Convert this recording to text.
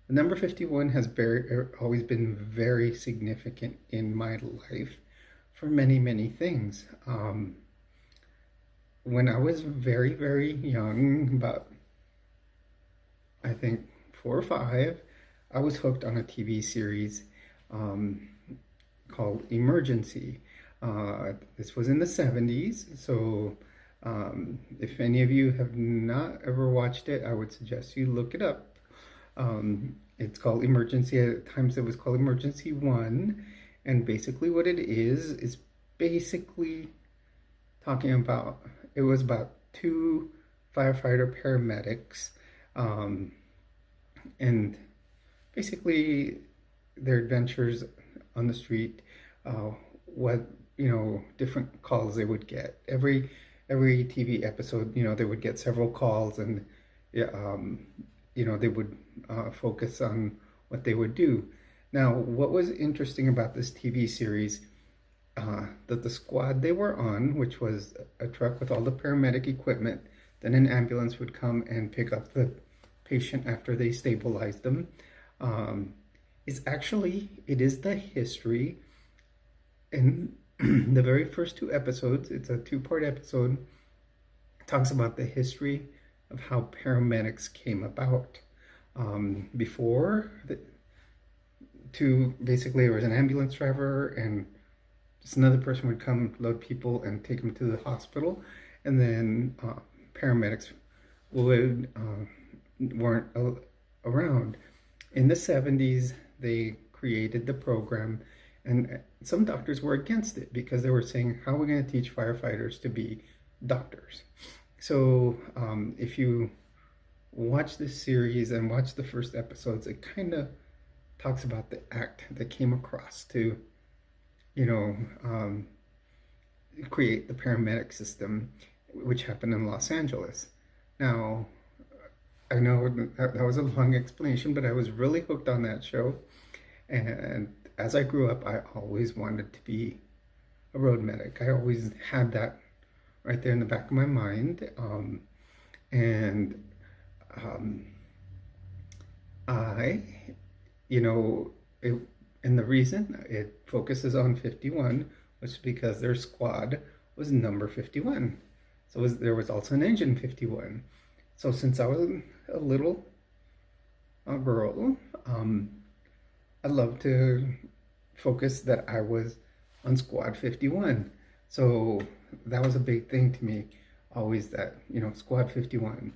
The number 51 has always been very significant in my life for many, many things. When I was very, very young, about I think 4 or 5, I was hooked on a TV series um, called Emergency. This was in the 70s, so if any of you have not ever watched it, I would suggest you look it up. It's called Emergency. At times it was called Emergency One, and basically what it is basically talking about. It was about two firefighter paramedics, um, and basically their adventures on the street. What different calls they would get every TV episode. They would get several calls, and yeah, they would focus on what they would do. Now, what was interesting about this TV series, that the squad they were on, which was a truck with all the paramedic equipment, then an ambulance would come and pick up the patient after they stabilized them, um, it is the history in the very first 2 episodes. It's a two-part episode. It talks about the history of how paramedics came about. Before the to basically there was an ambulance driver, and just another person would come load people and take them to the hospital, and then paramedics would weren't around. In the 70s, they created the program, and some doctors were against it because they were saying, how are we going to teach firefighters to be doctors? So if you watch this series and watch the first episodes, it kind of talks about the act that came across to, you know, um, create the paramedic system, which happened in Los Angeles. Now, I know that was a long explanation, but I was really hooked on that show. And as I grew up, I always wanted to be a road medic. I always had that right there in the back of my mind. And um, I, you know, it, and the reason it focuses on 51 was because their squad was number 51. So there was also an engine 51. So since I was a little girl, I love to focus that I was on Squad 51. So that was a big thing to me, always that, Squad 51.